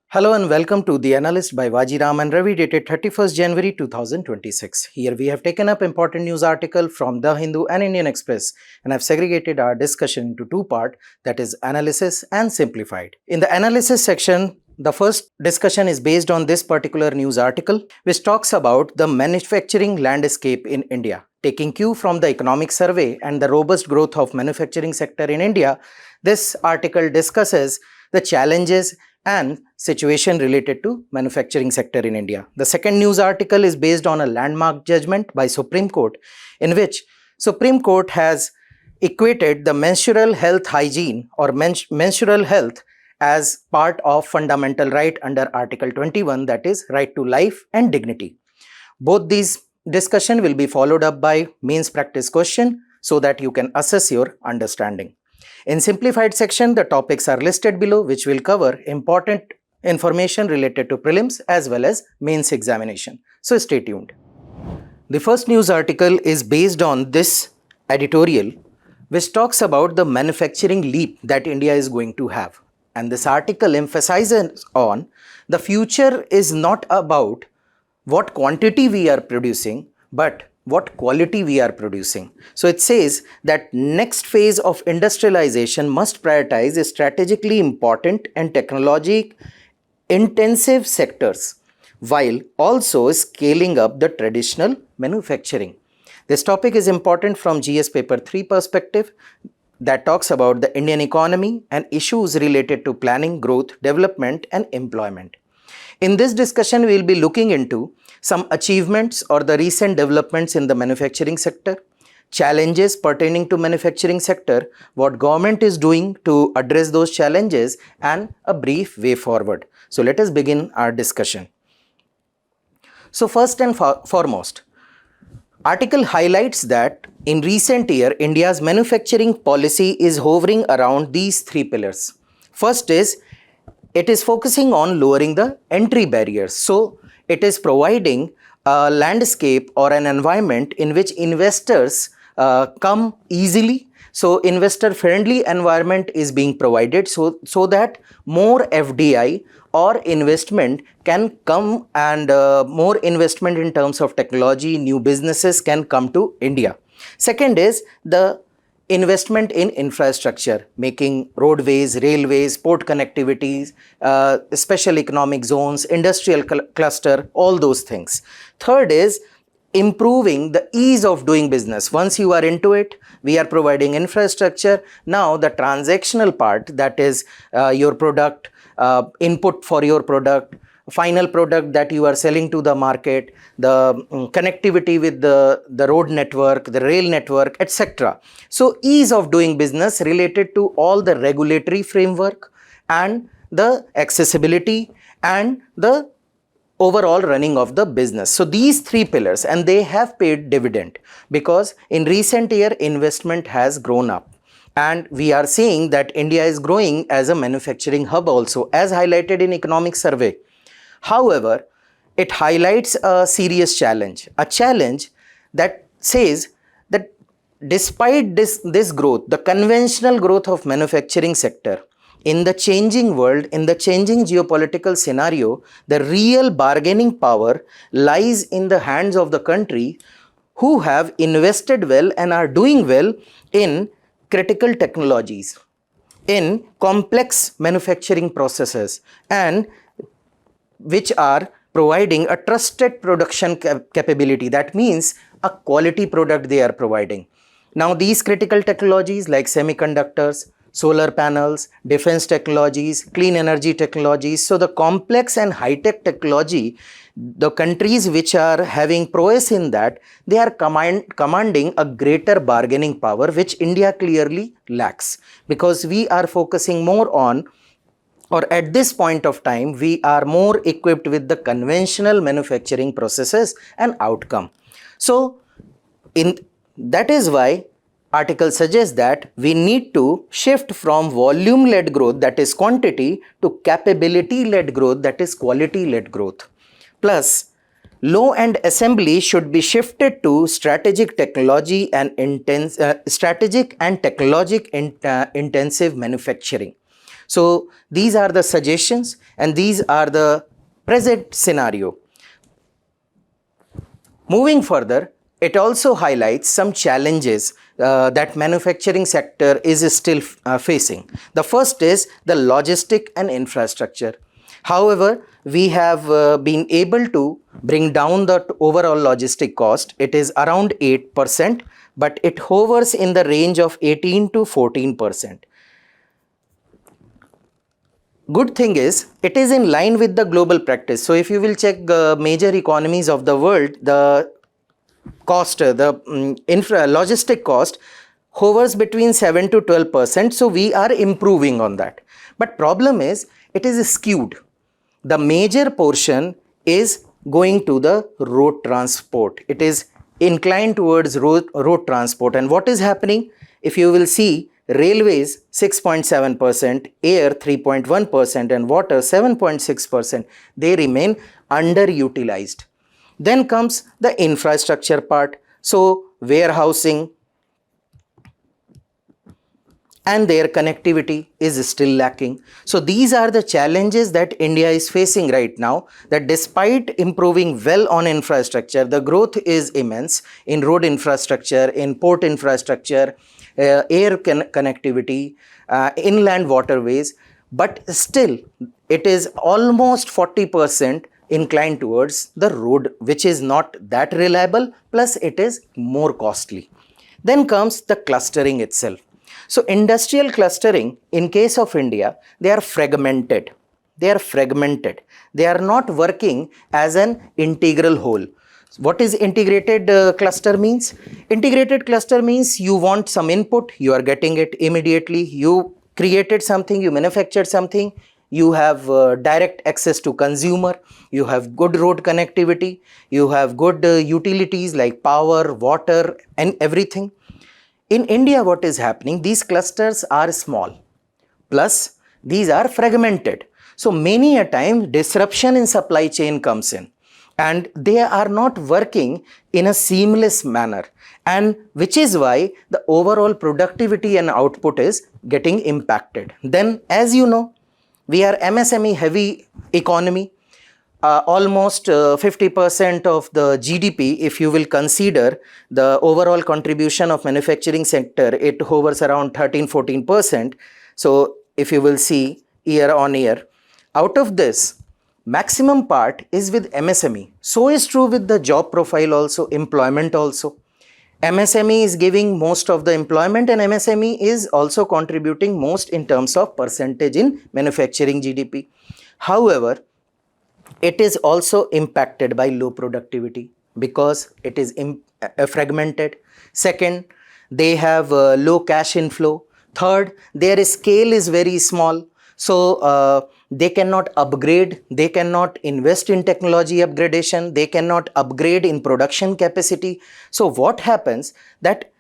Hello and welcome to The Analyst by Vajiram and Ravi, dated 31st January 2026. Here we have taken up important news article from The Hindu and Indian Express and have segregated our discussion into two parts, that is analysis and simplified. In the analysis section, the first discussion is based on this particular news article, which talks about the manufacturing landscape in India. Taking cue from the economic survey and the robust growth of manufacturing sector in India, this article discusses the challenges and situation related to manufacturing sector in India. The second news article is based on a landmark judgment by Supreme Court, in which Supreme Court has equated the menstrual health hygiene or menstrual health as part of fundamental right under Article 21, that is right to life and dignity. Both these discussion will be followed up by means practice question so that you can assess your understanding. In simplified section, the topics are listed below, which will cover important information related to prelims as well as mains examination. So stay tuned. The first news article is based on this editorial, which talks about the manufacturing leap that India is going to have. And this article emphasizes on the future is not about what quantity we are producing, but what quality we are producing. So it says that next phase of industrialization must prioritize strategically important and technology intensive sectors while also scaling up the traditional manufacturing. This topic is important from GS paper 3 perspective that talks about the Indian economy and issues related to planning, growth, development and employment. In this discussion, we will be looking into some achievements or the recent developments in the manufacturing sector, challenges pertaining to manufacturing sector, what government is doing to address those challenges, and a brief way forward. So let us begin our discussion. So first and foremost, article highlights that in recent year, India's manufacturing policy is hovering around these three pillars. First is, it is focusing on lowering the entry barriers. So it is providing a landscape or an environment in which investors come easily. So investor friendly environment is being provided so that more FDI or investment can come and more investment in terms of technology, new businesses can come to India. Second is the investment in infrastructure, making roadways, railways, port connectivities, special economic zones, industrial cluster, all those things. Third is improving the ease of doing business. Once you are into it, we are providing infrastructure. Now the transactional part, that is your product, input for your product, final product that you are selling to the market, the connectivity with the road network, the rail network, etc. So ease of doing business related to all the regulatory framework and the accessibility and the overall running of the business. So these three pillars, and they have paid dividend because in recent year investment has grown up. And we are seeing that India is growing as a manufacturing hub also, as highlighted in economic survey. However, it highlights a serious challenge, a challenge that says that despite this growth, the conventional growth of manufacturing sector, in the changing world, in the changing geopolitical scenario, the real bargaining power lies in the hands of the country who have invested well and are doing well in critical technologies, in complex manufacturing processes, and which are providing a trusted production capability. That means a quality product they are providing. Now these critical technologies like semiconductors, solar panels, defense technologies, clean energy technologies, so the complex and high-tech technology, the countries which are having prowess in that, they are commanding a greater bargaining power, which India clearly lacks, because we are focusing more on, or at this point of time, we are more equipped with the conventional manufacturing processes and outcome. So that is why article suggests that we need to shift from volume-led growth, that is quantity, to capability-led growth, that is quality-led growth. Plus, Law and assembly should be shifted to strategic technology and intensive manufacturing. So these are the suggestions and these are the present scenario. Moving further, it also highlights some challenges that manufacturing sector is still facing. The first is the logistic and infrastructure. However, we have been able to bring down the overall logistic cost. It is around 8%, but it hovers in the range of 18 to 14%. Good thing is, it is in line with the global practice. So if you will check major economies of the world, the cost, the logistic cost hovers between 7 to 12%. So we are improving on that. But problem is, it is skewed. The major portion is going to the road transport. It is inclined towards road transport. And what is happening? If you will see, railways 6.7%, air 3.1%, and water 7.6%. They remain underutilized. Then comes the infrastructure part. So warehousing and their connectivity is still lacking. So these are the challenges that India is facing right now, that despite improving well on infrastructure, the growth is immense in road infrastructure, in port infrastructure, air connectivity, inland waterways, but still it is almost 40% inclined towards the road, which is not that reliable, plus it is more costly. Then comes the clustering itself. So industrial clustering, in case of India, they are fragmented. They are not working as an integral whole. What is integrated cluster means? Integrated cluster means you want some input, you are getting it immediately. You created something, you manufactured something, you have direct access to consumer, you have good road connectivity, you have good utilities like power, water, and everything. In India, what is happening? These clusters are small, plus these are fragmented. So many a time disruption in supply chain comes in, and they are not working in a seamless manner, and which is why the overall productivity and output is getting impacted. Then, as you know, we are MSME heavy economy. Almost 50% of the GDP, if you will consider the overall contribution of manufacturing sector, it hovers around 13-14%. So if you will see year on year, out of this, maximum part is with MSME. So is true with the job profile also, employment also. MSME is giving most of the employment, and MSME is also contributing most in terms of percentage in manufacturing GDP. However, it is also impacted by low productivity because it is fragmented. Second, they have low cash inflow. Third, their scale is very small. So they cannot upgrade, they cannot invest in technology upgradation, they cannot upgrade in production capacity. So what happens that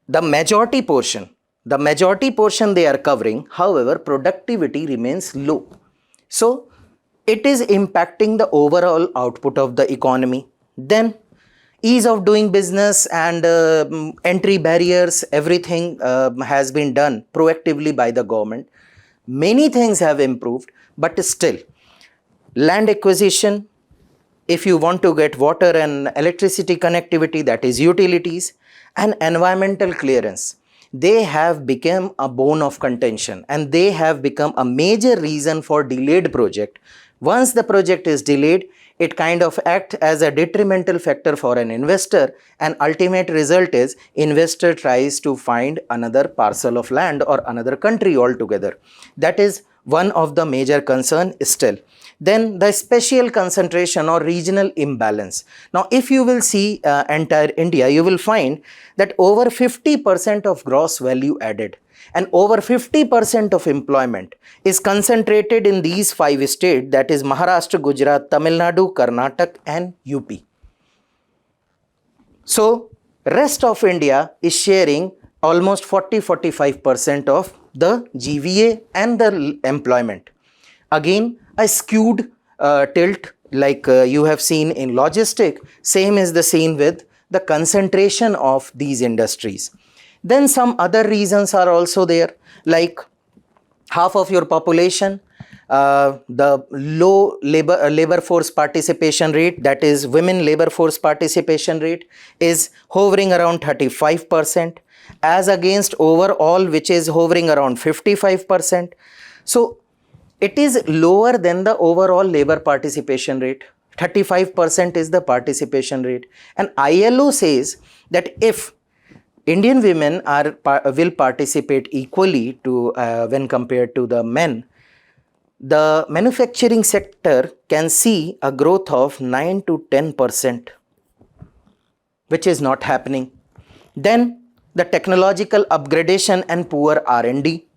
the majority portion they are covering, however, productivity remains low. So it is impacting the overall output of the economy. Then ease of doing business and entry barriers, everything has been done proactively by the government. Many things have improved, but still land acquisition, if you want to get water and electricity connectivity, that is utilities, and environmental clearance, they have become a bone of contention, and they have become a major reason for delayed project. Once the project is delayed, it kind of acts as a detrimental factor for an investor, and ultimate result is investor tries to find another parcel of land or another country altogether. That is one of the major concern still. Then the spatial concentration or regional imbalance. Now, if you will see entire India, you will find that over 50% of gross value added and over 50% of employment is concentrated in these 5 states, that is Maharashtra, Gujarat, Tamil Nadu, Karnataka and UP. So rest of India is sharing almost 40-45% of the GVA and the employment. Again, a skewed tilt like you have seen in logistic, same is the scene with the concentration of these industries. Then some other reasons are also there, like half of your population, the low labor force participation rate, that is women labor force participation rate, is hovering around 35%, as against overall which is hovering around 55%. So it is lower than the overall labor participation rate. 35% is the participation rate, and ILO says that if Indian women will participate equally to when compared to the men, the manufacturing sector can see a growth of 9 to 10%, which is not happening. Then the technological upgradation and poor R&D.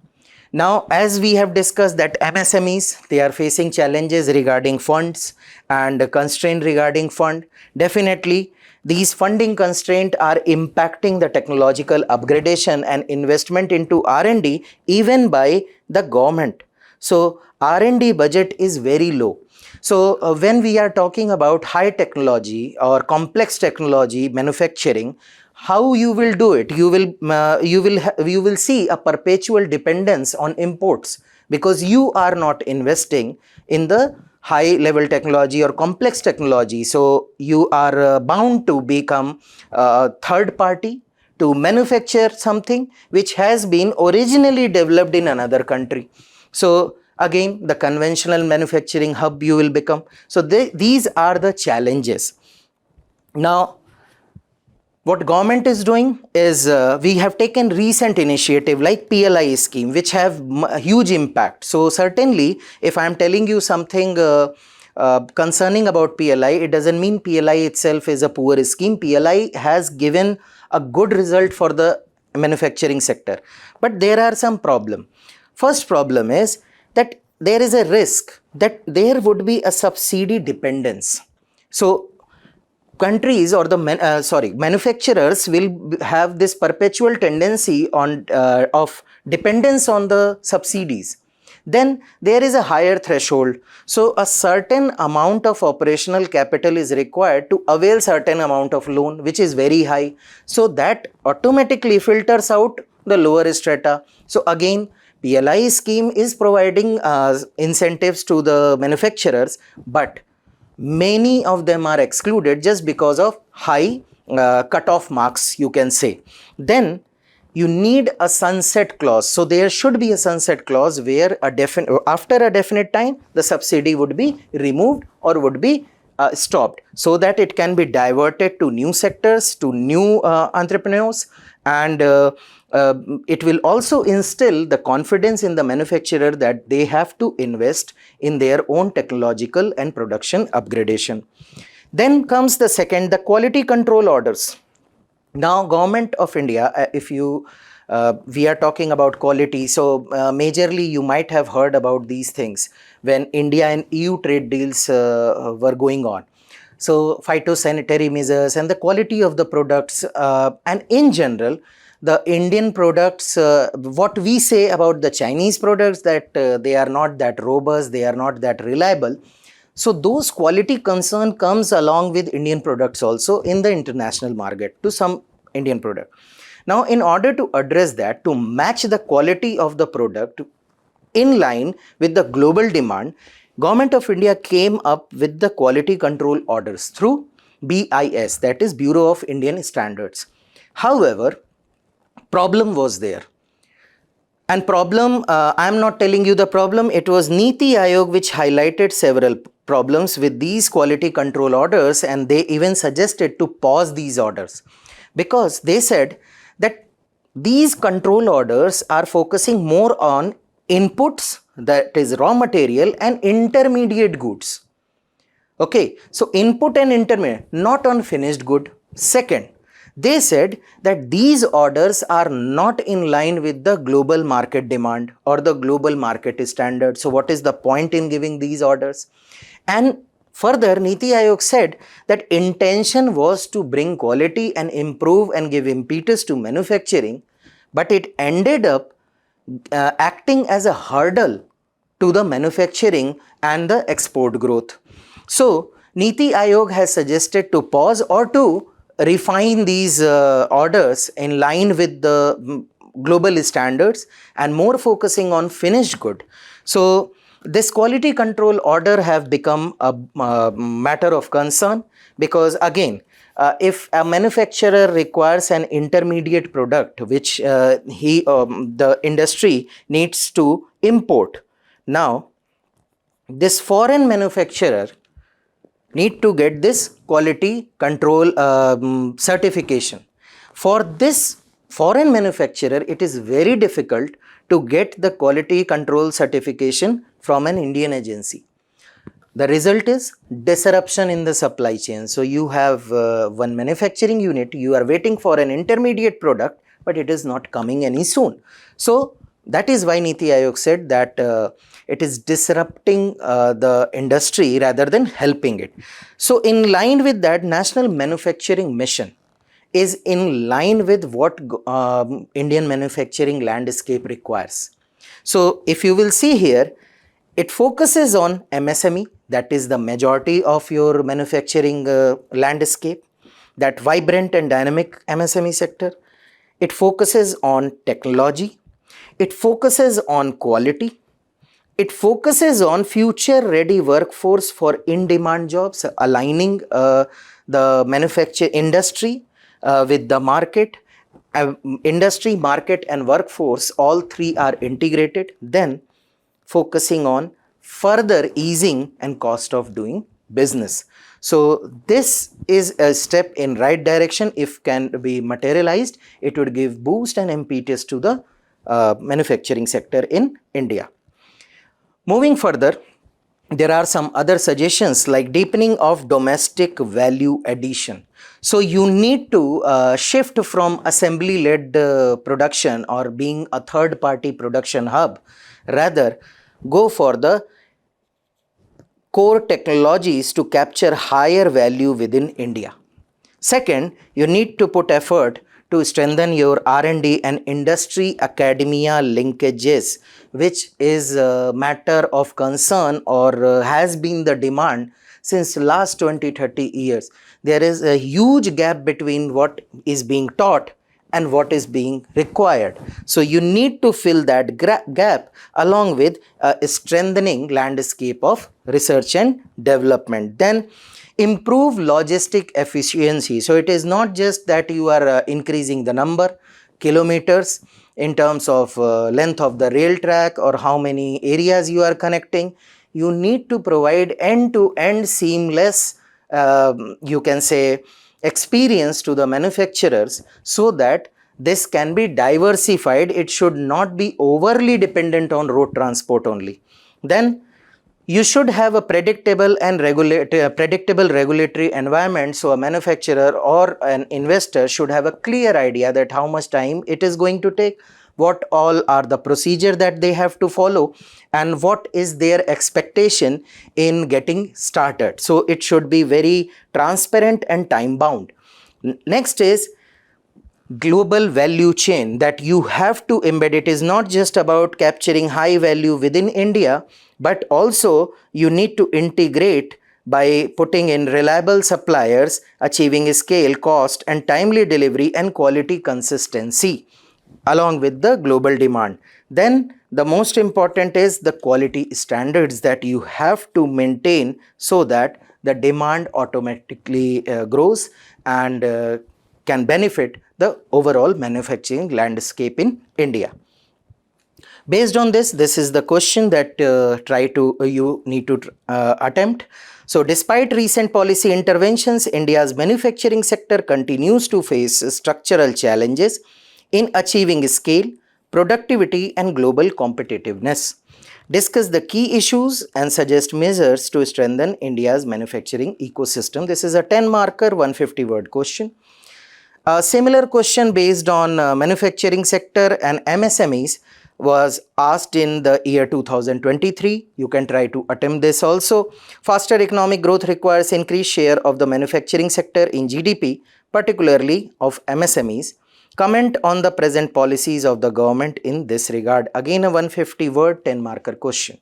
Now, as we have discussed that MSMEs, they are facing challenges regarding funds and constraint regarding fund. Definitely, these funding constraints are impacting the technological upgradation and investment into R&D even by the government. So, R&D budget is very low. So, when we are talking about high technology or complex technology manufacturing, how you will do it? You will see a perpetual dependence on imports, because you are not investing in the high level technology or complex technology. So you are bound to become a third party to manufacture something which has been originally developed in another country. So again, the conventional manufacturing hub you will become. So these are the challenges. Now, what government is doing is we have taken recent initiative like PLI scheme, which have huge impact. So certainly, if I am telling you something concerning about PLI, it doesn't mean PLI itself is a poor scheme. PLI has given a good result for the manufacturing sector, but there are some problem. First problem is that there is a risk that there would be a subsidy dependence. So countries or the manufacturers will have this perpetual tendency on of dependence on the subsidies. Then there is a higher threshold, so a certain amount of operational capital is required to avail certain amount of loan, which is very high, so that automatically filters out the lower strata. So again, PLI scheme is providing incentives to the manufacturers, but many of them are excluded just because of high cutoff marks, you can say. Then you need a sunset clause. So there should be a sunset clause where after a definite time the subsidy would be removed or would be stopped, so that it can be diverted to new sectors, to new entrepreneurs, and it will also instill the confidence in the manufacturer that they have to invest in their own technological and production upgradation. Then comes the second, the quality control orders. Now, Government of India, if you we are talking about quality, so majorly you might have heard about these things when India and EU trade deals were going on. So phytosanitary measures and the quality of the products, and in general the Indian products, what we say about the Chinese products, that they are not that robust, they are not that reliable. So those quality concern comes along with Indian products also in the international market to some Indian product. Now, in order to address that, to match the quality of the product in line with the global demand, Government of India came up with the quality control orders through BIS, that is Bureau of Indian Standards. However, problem was there. And problem, I am not telling you the problem, it was Niti Aayog which highlighted several problems with these quality control orders, and they even suggested to pause these orders, because they said that these control orders are focusing more on inputs, that is raw material, and intermediate goods. Okay, so input and intermediate, not on finished good. Second, they said that these orders are not in line with the global market demand or the global market standard. So what is the point in giving these orders? And further, Niti Aayog said that intention was to bring quality and improve and give impetus to manufacturing, but it ended up acting as a hurdle to the manufacturing and the export growth. So Niti Aayog has suggested to pause or to refine these orders in line with the global standards and more focusing on finished good. So this quality control order have become a matter of concern, because again, if a manufacturer requires an intermediate product which the industry needs to import, now this foreign manufacturer need to get this quality control certification. For this foreign manufacturer, it is very difficult to get the quality control certification from an Indian agency. The result is disruption in the supply chain. So you have one manufacturing unit, you are waiting for an intermediate product, but it is not coming any soon. So that is why Niti Aayog said that it is disrupting the industry rather than helping it. So in line with that, National Manufacturing Mission is in line with what Indian manufacturing landscape requires. So if you will see here, it focuses on MSME, that is the majority of your manufacturing landscape, that vibrant and dynamic MSME sector. It focuses on technology. It focuses on quality. It focuses on future-ready workforce for in-demand jobs, aligning the manufacturing industry with the market. Industry, market, and workforce, all three are integrated. Then focusing on further easing and cost of doing business. So this is a step in right direction. If can be materialized, it would give boost and impetus to the manufacturing sector in India. Moving further, there are some other suggestions like deepening of domestic value addition. So you need to shift from assembly-led production or being a third-party production hub, rather go for the core technologies to capture higher value within India. Second, you need to put effort to strengthen your R&D and industry academia linkages, which is a matter of concern or has been the demand since last 20-30 years. There is a huge gap between what is being taught and what is being required. So you need to fill that gap along with strengthening landscape of research and development. Then improve logistic efficiency. So it is not just that you are increasing the number kilometers in terms of length of the rail track or how many areas you are connecting. You need to provide end-to-end seamless, you can say, experience to the manufacturers so that this can be diversified. It should not be overly dependent on road transport only. Then you should have a predictable regulatory environment. So a manufacturer or an investor should have a clear idea that how much time it is going to take, what all are the procedure that they have to follow, and what is their expectation in getting started. So it should be very transparent and time bound. Next is global value chain, that you have to embed. It is not just about capturing high value within India, but also you need to integrate by putting in reliable suppliers, achieving scale, cost, and timely delivery and quality consistency along with the global demand. Then the most important is the quality standards that you have to maintain so that the demand automatically grows and can benefit the overall manufacturing landscape in India. Based on this is the question that you need to attempt. So despite recent policy interventions, India's manufacturing sector continues to face structural challenges in achieving scale, productivity, and global competitiveness. Discuss the key issues and suggest measures to strengthen India's manufacturing ecosystem. This is a 10 marker 150 word question. A similar question based on manufacturing sector and MSMEs was asked in the year 2023. You can try to attempt this also. Faster economic growth requires increased share of the manufacturing sector in GDP, particularly of MSMEs. Comment on the present policies of the government in this regard. Again a 150 word 10 marker question.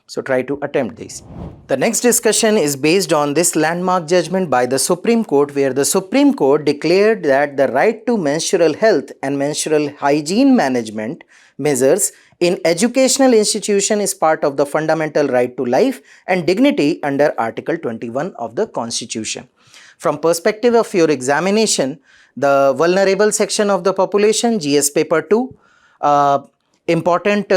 So try to attempt these. The next discussion is based on this landmark judgment by the Supreme Court, where the Supreme Court declared that the right to menstrual health and menstrual hygiene management measures in educational institution is part of the fundamental right to life and dignity under Article 21 of the Constitution. From perspective of your examination, the vulnerable section of the population, GS paper 2, important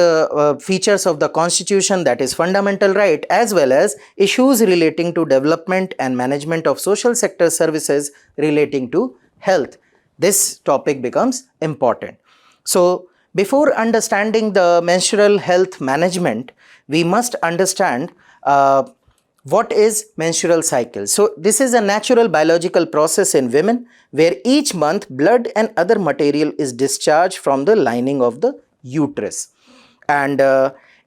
features of the Constitution, that is fundamental right, as well as issues relating to development and management of social sector services relating to health. This topic becomes important. So before understanding the menstrual health management, we must understand what is menstrual cycle. So this is a natural biological process in women where each month blood and other material is discharged from the lining of the uterus, and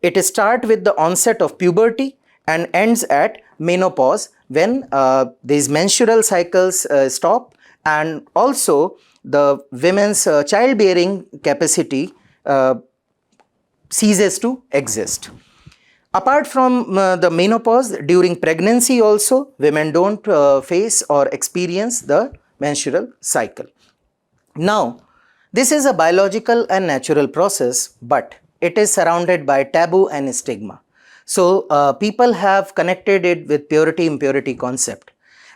it starts with the onset of puberty and ends at menopause when these menstrual cycles stop, and also the women's childbearing capacity ceases to exist. Apart from the menopause, during pregnancy also women don't face or experience the menstrual cycle. Now, this is a biological and natural process, but it is surrounded by taboo and stigma. So people have connected it with purity impurity concept,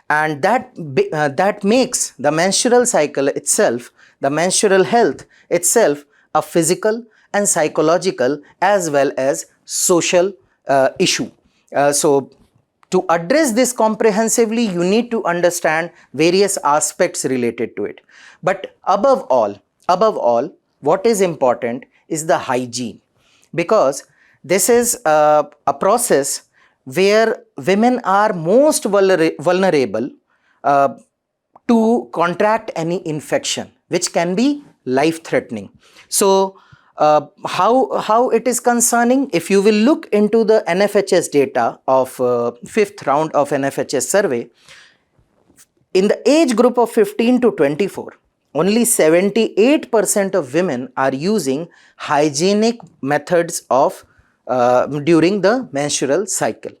and that makes the menstrual cycle itself, the menstrual health itself, a physical and psychological as well as social issue. So to address this comprehensively, you need to understand various aspects related to it. But above all, what is important is the hygiene, because this is a process where women are most vulnerable to contract any infection which can be life-threatening. So how it is concerning? If you will look into the NFHS data of fifth round of NFHS survey, in the age group of 15 to 24, only 78% of women are using hygienic methods of during the menstrual cycle.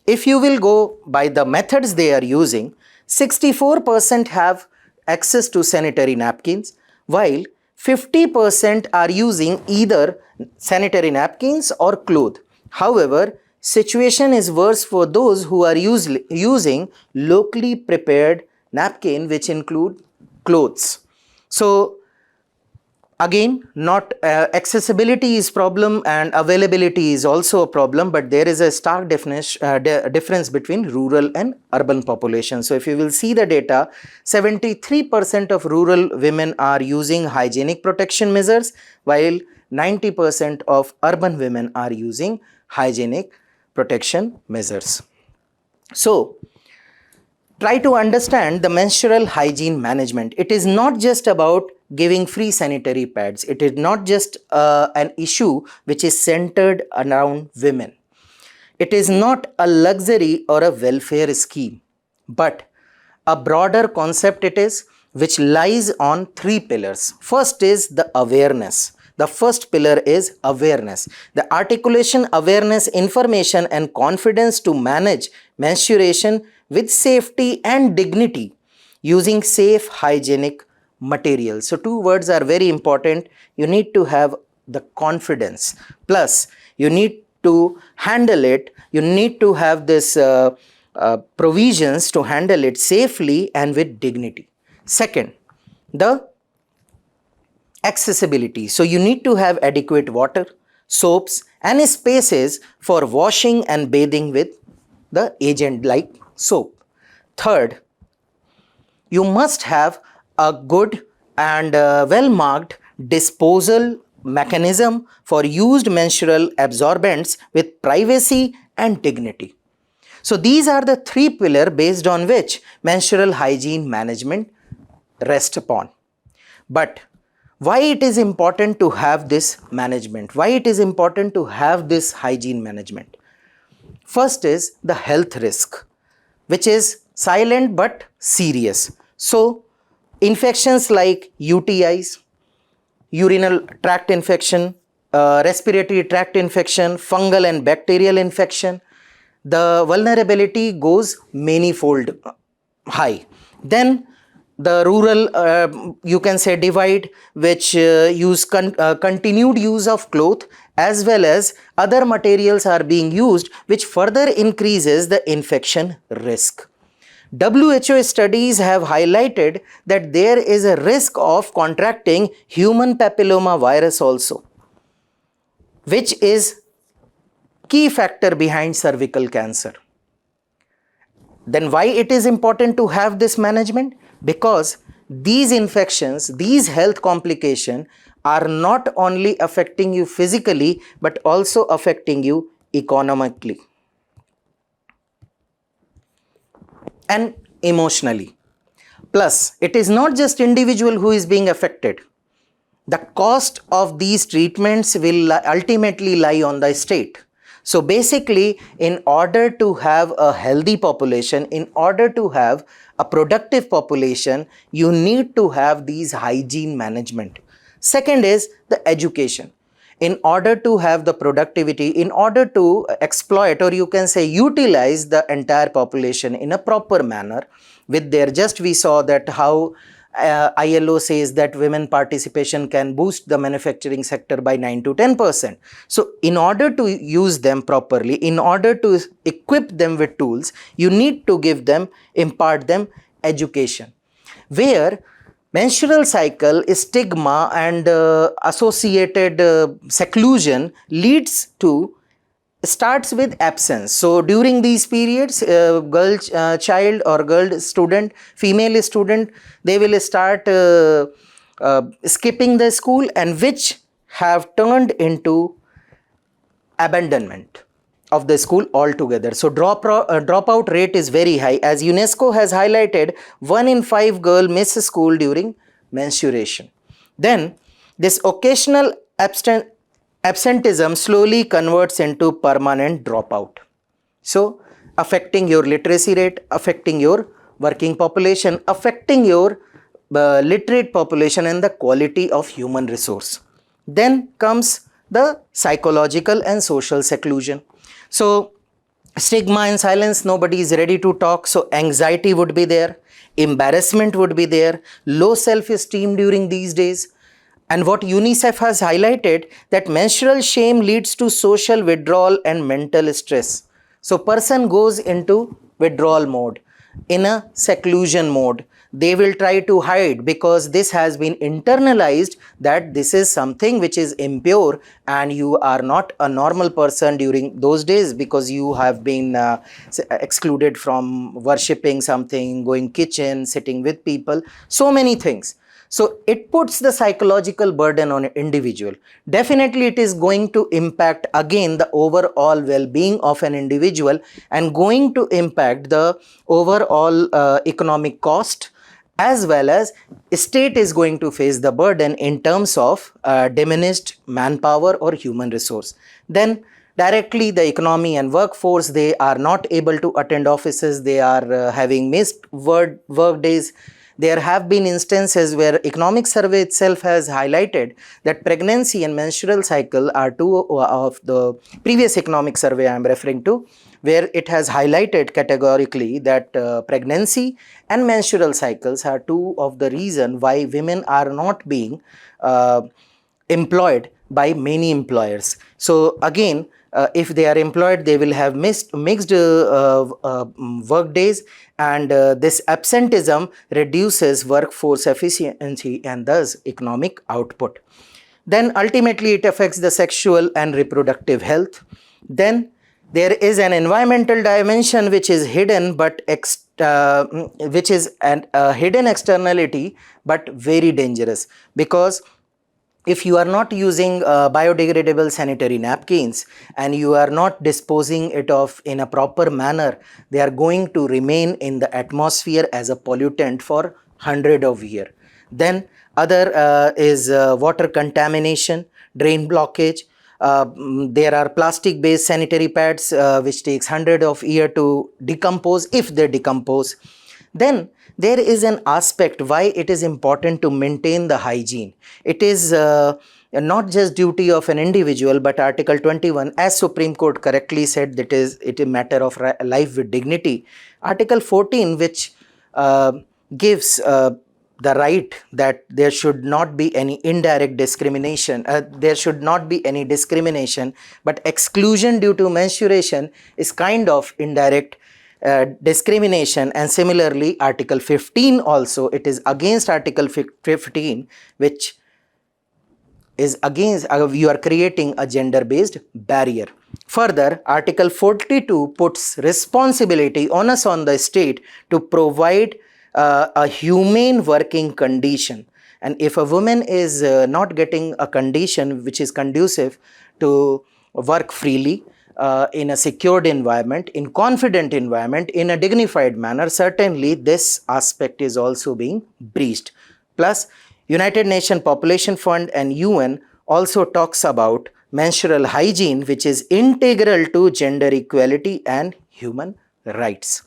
If you will go by the methods they are using, 64% have access to sanitary napkins, while 50% are using either sanitary napkins or cloth. However, situation is worse for those who are using locally prepared napkin, which include clothes. So again, not accessibility is problem and availability is also a problem, but there is a stark difference between rural and urban population. So if you will see the data, 73% of rural women are using hygienic protection measures, while 90% of urban women are using hygienic protection measures. So try to understand the menstrual hygiene management. It is not just about giving free sanitary pads. It is not just an issue which is centered around women. It is not a luxury or a welfare scheme, but a broader concept it is, which lies on three pillars. First is the awareness. The first pillar is awareness. The articulation, awareness, information and confidence to manage menstruation with safety and dignity using safe hygienic materials. So two words are very important. You need to have the confidence, plus you need to handle it. You need to have this provisions to handle it safely and with dignity. Second, the accessibility. So you need to have adequate water, soaps and spaces for washing and bathing with the agent like soap. Third, you must have a good and well-marked disposal mechanism for used menstrual absorbents with privacy and dignity. So these are the three pillars based on which menstrual hygiene management rests upon. But why it is important to have this management? Why it is important to have this hygiene management? First is the health risk, which is silent but serious. So infections like UTIs, urinary tract infection, respiratory tract infection, fungal and bacterial infection, the vulnerability goes manifold high. Then the rural, you can say, divide, which continued use of cloth as well as other materials are being used, which further increases the infection risk. WHO studies have highlighted that there is a risk of contracting human papilloma virus also, which is key factor behind cervical cancer. Then why it is important to have this management? Because these infections, these health complications are not only affecting you physically but also affecting you economically and emotionally. Plus, it is not just individual who is being affected. The cost of these treatments will ultimately lie on the state. So basically, in order to have a healthy population, in order to have a productive population, you need to have these hygiene management. Second is the education. In order to have the productivity, in order to exploit, or you can say utilize the entire population in a proper manner, with their, just we saw that how ILO says that women participation can boost the manufacturing sector by 9 to 10%. So in order to use them properly, in order to equip them with tools, you need to give them, impart them education, where menstrual cycle stigma and associated seclusion leads to, starts with absence. So during these periods, child or girl student, female student, they will start skipping the school, and which have turned into abandonment of the school altogether. So dropout rate is very high. As UNESCO has highlighted, 1 in 5 girls miss school during menstruation. Then this occasional absenteeism slowly converts into permanent dropout. So affecting your literacy rate, affecting your working population, affecting your literate population and the quality of human resource. Then comes the psychological and social seclusion. So stigma and silence, nobody is ready to talk. So anxiety would be there, embarrassment would be there, low self-esteem during these days. And what UNICEF has highlighted, that menstrual shame leads to social withdrawal and mental stress. So person goes into withdrawal mode, in a seclusion mode. They will try to hide because this has been internalized that this is something which is impure and you are not a normal person during those days because you have been excluded from worshipping something, going kitchen, sitting with people, so many things. So it puts the psychological burden on an individual. Definitely it is going to impact again the overall well-being of an individual and going to impact the overall economic cost, as well as state is going to face the burden in terms of diminished manpower or human resource. Then directly the economy and workforce, they are not able to attend offices, they are having missed work days. There have been instances where economic survey itself has highlighted that pregnancy and menstrual cycle are two of the previous economic survey I am referring to, where it has highlighted categorically that pregnancy and menstrual cycles are two of the reason why women are not being employed by many employers. So again, if they are employed, they will have mixed work days, and this absenteeism reduces workforce efficiency and thus economic output. Then ultimately it affects the sexual and reproductive health. Then there is an environmental dimension which is hidden, but which is a hidden externality but very dangerous, because if you are not using biodegradable sanitary napkins and you are not disposing it off in a proper manner, they are going to remain in the atmosphere as a pollutant for hundreds of years. Then other is water contamination, drain blockage. There are plastic based sanitary pads which takes hundreds of years to decompose, if they decompose. Then there is an aspect why it is important to maintain the hygiene. It is not just duty of an individual, but Article 21, as Supreme Court correctly said, that is it a matter of life with dignity. Article 14, which gives the right that there should not be any indirect discrimination, there should not be any discrimination, but exclusion due to menstruation is kind of indirect discrimination. And similarly, Article 15 also, it is against Article 15, which is against, you are creating a gender based barrier. Further, Article 42 puts responsibility, onus on the state to provide a humane working condition. And if a woman is not getting a condition which is conducive to work freely, in a secured environment, in confident environment, in a dignified manner, certainly this aspect is also being breached. Plus, United Nations Population Fund and UN also talks about menstrual hygiene, which is integral to gender equality and human rights.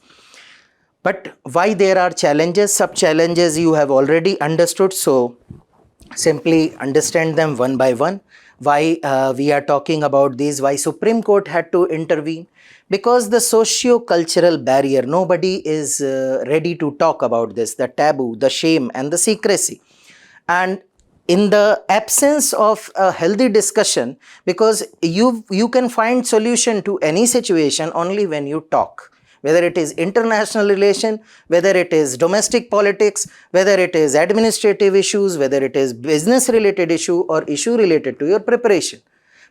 But why there are challenges? Sub challenges you have already understood, so simply understand them one by one. Why we are talking about these, why Supreme Court had to intervene? Because the socio-cultural barrier, nobody is ready to talk about this, the taboo, the shame and the secrecy. And in the absence of a healthy discussion, because you can find solution to any situation only when you talk, whether it is international relation, whether it is domestic politics, whether it is administrative issues, whether it is business related issue or issue related to your preparation.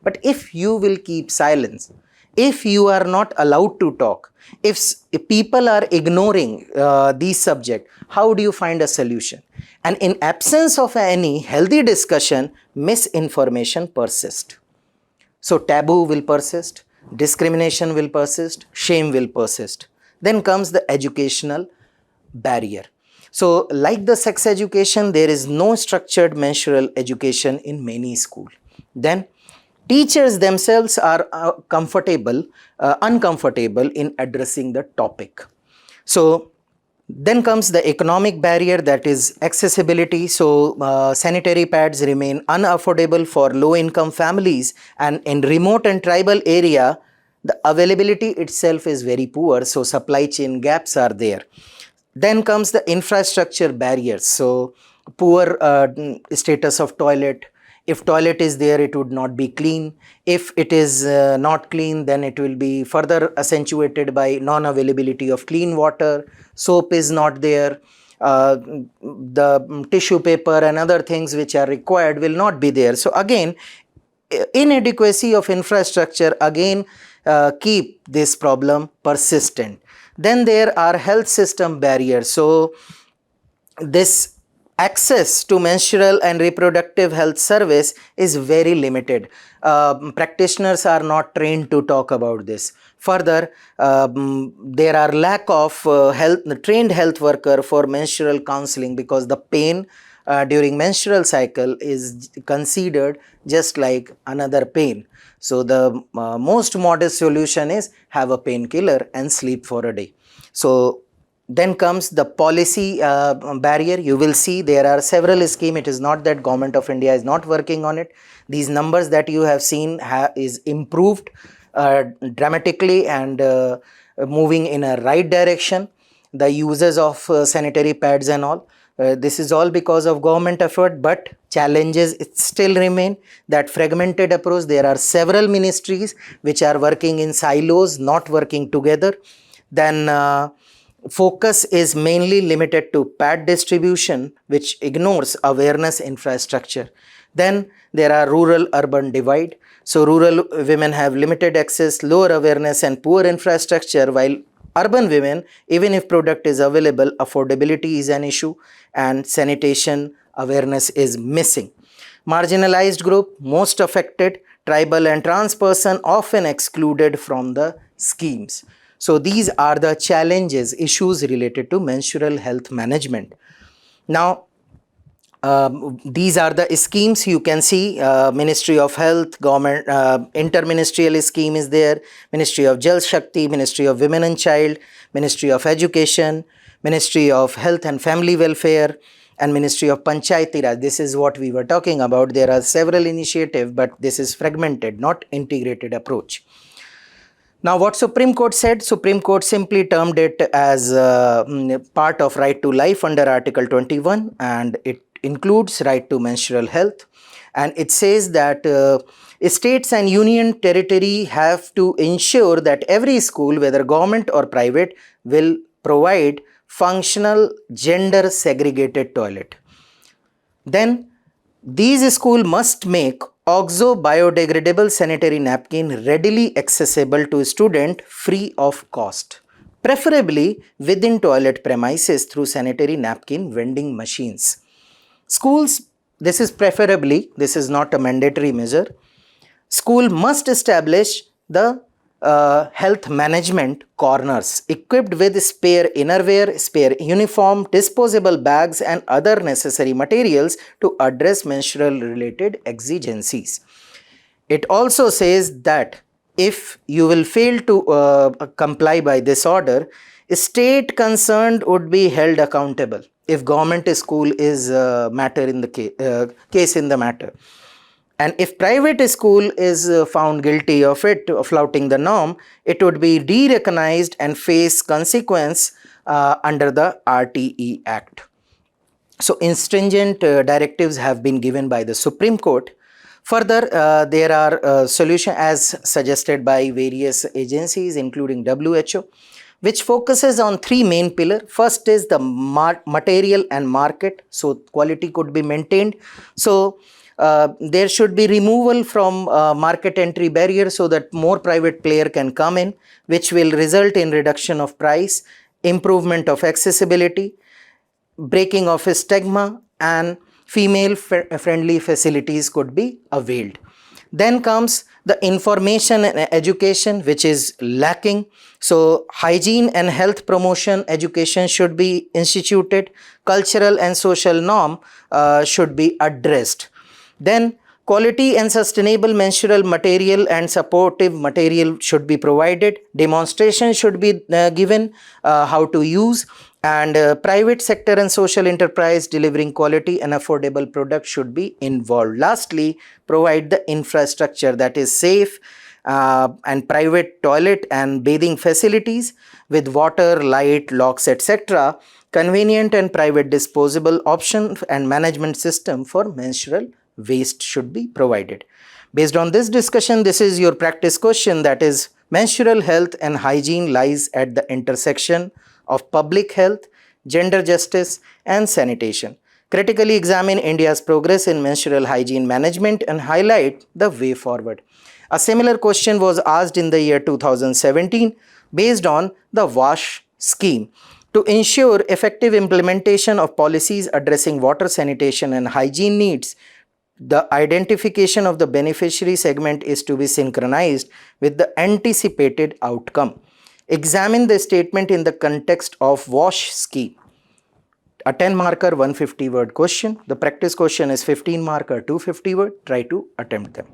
But if you will keep silence, if you are not allowed to talk, if people are ignoring these subjects, how do you find a solution? And in absence of any healthy discussion, misinformation persists. So taboo will persist, discrimination will persist, shame will persist. Then comes the educational barrier. So like the sex education, there is no structured menstrual education in many schools. Then teachers themselves are uncomfortable in addressing the topic. So then comes the economic barrier, that is accessibility. So sanitary pads remain unaffordable for low income families, and in remote and tribal area, the availability itself is very poor. So supply chain gaps are there. Then comes the infrastructure barriers. So poor status of toilet. If toilet is there, it would not be clean. If it is not clean, then it will be further accentuated by non-availability of clean water. Soap is not there. The tissue paper and other things which are required will not be there. So again, inadequacy of infrastructure again keep this problem persistent. Then there are health system barriers. So this access to menstrual and reproductive health service is very limited. Practitioners are not trained to talk about this. Further, there are lack of trained health worker for menstrual counseling, because the pain during menstrual cycle is considered just like another pain. So the most modest solution is have a painkiller and sleep for a day. So then comes the policy barrier. You will see there are several schemes. It is not that Government of India is not working on it. These numbers that you have seen is improved dramatically and moving in a right direction. The uses of sanitary pads and all. This is all because of government effort, but challenges still remain. That fragmented approach, there are several ministries which are working in silos, not working together. Then focus is mainly limited to pad distribution, which ignores awareness infrastructure. Then there are rural-urban divide. So rural women have limited access, lower awareness and poor infrastructure, while urban women, even if product is available, affordability is an issue and sanitation awareness is missing. Marginalized group, most affected, tribal and trans person often excluded from the schemes. So these are the challenges, issues related to menstrual health management. Now, these are the schemes you can see. Ministry of Health, government, interministerial scheme is there, Ministry of Jal Shakti, Ministry of Women and Child, Ministry of Education, Ministry of Health and Family Welfare, and Ministry of Panchayati Raj. This is what we were talking about. There are several initiatives, but this is fragmented, not integrated approach. Now, what Supreme Court said? Supreme Court simply termed it as part of right to life under Article 21, and it includes right to menstrual health. And it says that states and union territory have to ensure that every school, whether government or private, will provide functional gender segregated toilet. Then these schools must make oxo biodegradable sanitary napkin readily accessible to student free of cost, preferably within toilet premises through sanitary napkin vending machines. Schools, this is preferably, this is not a mandatory measure. School must establish the health management corners equipped with spare innerwear, spare uniform, disposable bags and other necessary materials to address menstrual related exigencies. It also says that if you will fail to comply by this order, state concerned would be held accountable if government school is matter in the case in the matter. And if private school is found guilty of it, of flouting the norm, it would be de-recognized and face consequence under the RTE Act. So, stringent directives have been given by the Supreme Court. Further, there are solutions as suggested by various agencies, including WHO, which focuses on three main pillars. First is the material and market, so quality could be maintained. So, there should be removal from market entry barrier so that more private player can come in, which will result in reduction of price, improvement of accessibility, breaking of stigma, and female friendly facilities could be availed. Then comes the information and education, which is lacking. So hygiene and health promotion education should be instituted. Cultural and social norm should be addressed. Then quality and sustainable menstrual material and supportive material should be provided. Demonstration should be given how to use, and private sector and social enterprise delivering quality and affordable products should be involved. Lastly, provide the infrastructure that is safe and private toilet and bathing facilities with water, light, locks, etc. Convenient and private disposable option and management system for menstrual waste should be provided. Based on this discussion, this is your practice question, that is, menstrual health and hygiene lies at the intersection of public health, gender justice and sanitation. Critically examine India's progress in menstrual hygiene management and highlight the way forward. A similar question was asked in the year 2017 based on the WASH scheme. To ensure effective implementation of policies addressing water sanitation and hygiene needs, the identification of the beneficiary segment is to be synchronized with the anticipated outcome. Examine the statement in the context of WASH scheme. A 10 marker 150 word question. The practice question is 15 marker 250 word. Try to attempt them.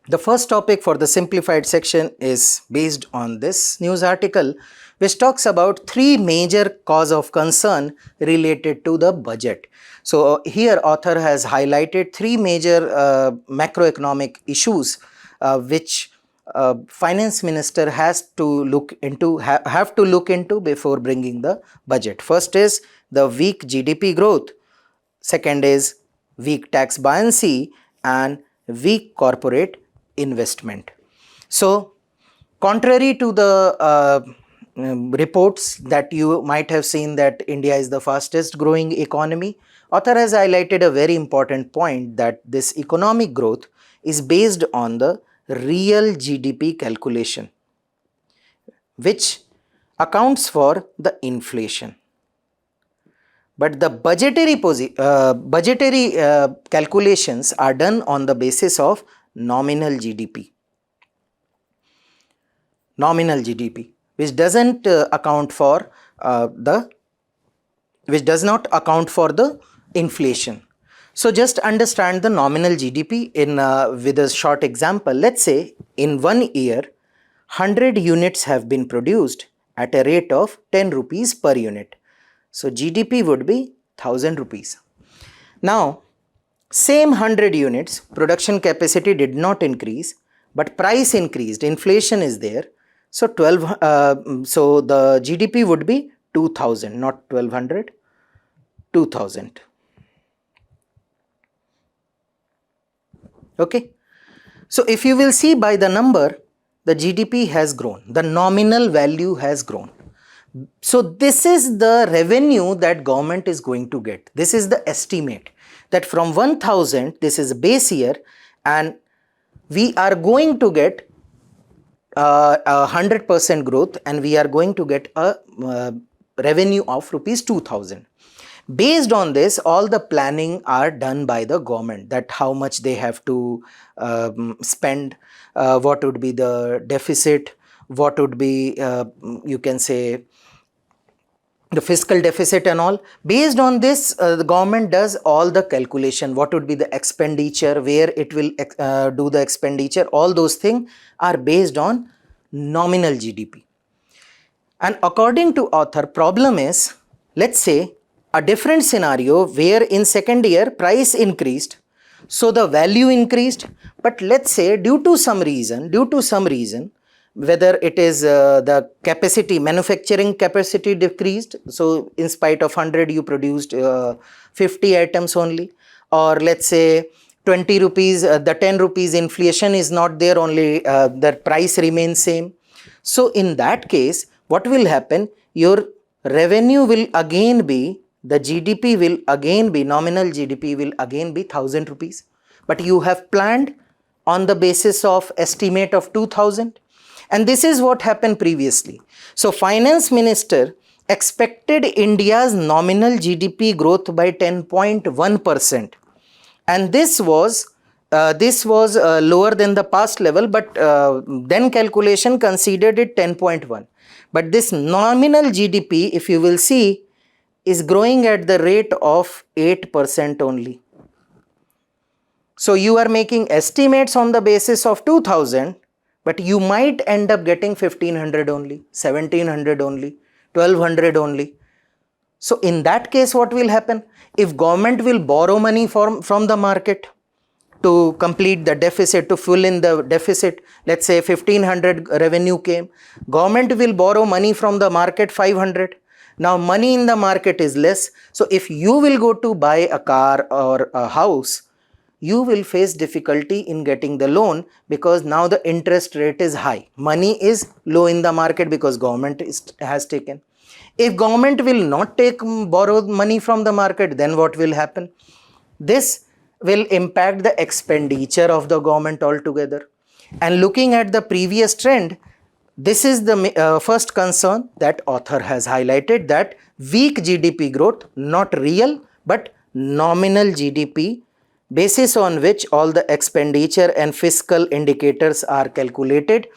The first topic for the simplified section is based on this news article, which talks about three major cause of concern related to the budget. So here author has highlighted three major macroeconomic issues which finance minister has to look into, have to look into before bringing the budget. First is the weak GDP growth. Second is weak tax buoyancy and weak corporate investment. So contrary to the reports that you might have seen that India is the fastest growing economy, author has highlighted a very important point, that this economic growth is based on the real GDP calculation, which accounts for the inflation. But the budgetary calculations are done on the basis of nominal GDP. Nominal GDP, which doesn't account for which does not account for the inflation. So just understand the nominal GDP in with a short example. Let's say in 1 year 100 units have been produced at a rate of 10 rupees per unit. So GDP would be 1000 rupees. Now, same 100 units, production capacity did not increase, but price increased. Inflation is there. So so the GDP would be 2000, not 1200, 2000. Okay. So if you will see by the number, the GDP has grown, the nominal value has grown. So this is the revenue that government is going to get. This is the estimate that from 1000, this is a base year, and we are going to get 100% growth, and we are going to get a revenue of rupees 2000. Based on this, all the planning are done by the government, that how much they have to spend, what would be the deficit, what would be, you can say, the fiscal deficit and all. Based on this, the government does all the calculation, what would be the expenditure, where it will do the expenditure. All those things are based on nominal GDP. And according to author, problem is, let's say a different scenario where in second year price increased, so the value increased, but let's say due to some reason, whether it is the capacity, manufacturing capacity decreased, so in spite of 100 you produced 50 items only, or let's say 20 rupees, the 10 rupees inflation is not there, only the price remains same. So in that case, what will happen? Your revenue will again be, the GDP will again be, nominal GDP will again be 1000 rupees. But you have planned on the basis of estimate of 2000. And this is what happened previously. So finance minister expected India's nominal GDP growth by 10.1%. And this was lower than the past level, but then calculation considered it 10.1. But this nominal GDP, if you will see, is growing at the rate of 8% only. So you are making estimates on the basis of 2000, but you might end up getting 1500 only, 1700 only, 1200 only. So in that case, what will happen? If government will borrow money from the market to complete the deficit, to fill in the deficit, let's say 1500 revenue came, government will borrow money from the market 500. Now money in the market is less. So if you will go to buy a car or a house, you will face difficulty in getting the loan, because now the interest rate is high. Money is low in the market because government has taken. If government will not borrow money from the market, then what will happen? This will impact the expenditure of the government altogether. And looking at the previous trend, this is the first concern that author has highlighted, that weak GDP growth, not real but nominal GDP, basis on which all the expenditure and fiscal indicators are calculated.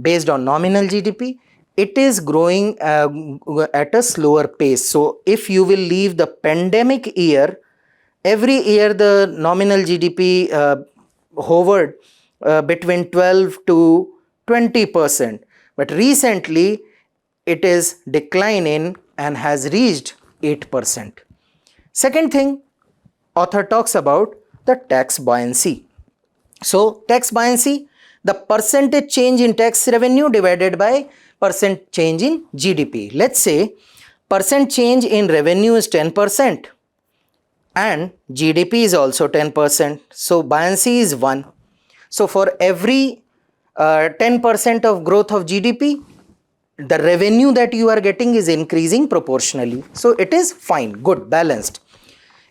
Based on nominal GDP, it is growing at a slower pace. So if you will leave the pandemic year, every year the nominal GDP hovered between 12 to 20%, but recently it is declining and has reached 8%. Second thing, author talks about the tax buoyancy. So tax buoyancy, the percentage change in tax revenue divided by percent change in GDP. Let's say percent change in revenue is 10% and GDP is also 10%. So buoyancy is 1. So for every 10% of growth of GDP, the revenue that you are getting is increasing proportionally. So it is fine, good, balanced.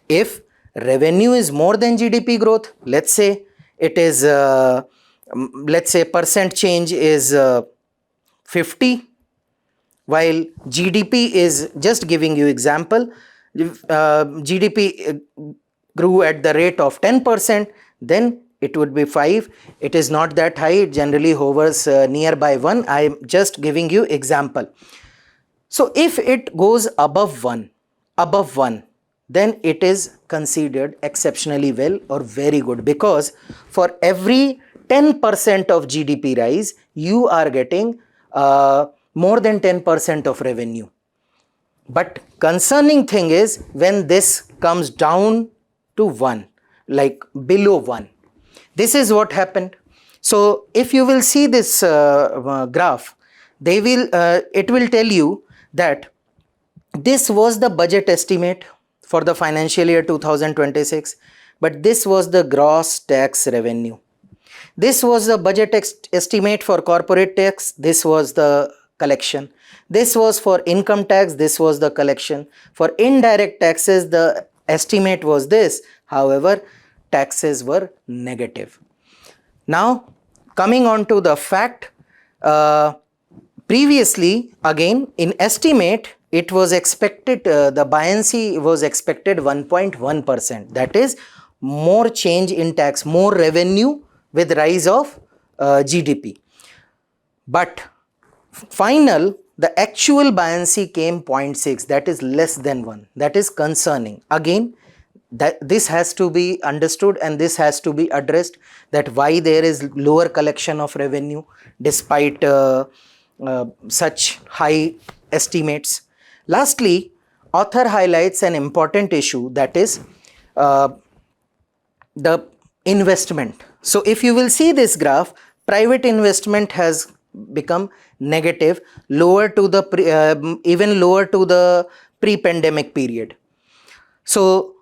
If revenue is more than GDP growth, let's say it is, let's say percent change is 50, while GDP is, just giving you example, GDP grew at the rate of 10%, then it would be 5. It is not that high, it generally hovers nearby 1. I am just giving you example. So if it goes above 1, then it is considered exceptionally well or very good, because for every 10% of GDP rise, you are getting more than 10% of revenue. But concerning thing is, when this comes down to 1, like below 1. This is what happened. So if you will see this graph, it will tell you that this was the budget estimate for the financial year 2026, but this was the gross tax revenue. This was the budget estimate for corporate tax. This was the collection. This was for income tax. This was the collection. For indirect taxes, the estimate was this. However, taxes were negative. Now, coming on to the fact, previously, again, in estimate, it was expected, the buoyancy was expected 1.1%. That is, more change in tax, more revenue with rise of GDP. But the actual buoyancy came 0.6, that is less than 1. That is concerning. Again, this has to be understood and this has to be addressed, that why there is lower collection of revenue despite such high estimates. Lastly, author highlights an important issue, that is the investment. So if you will see this graph, private investment has become negative, lower to the even lower to the pre-pandemic period. So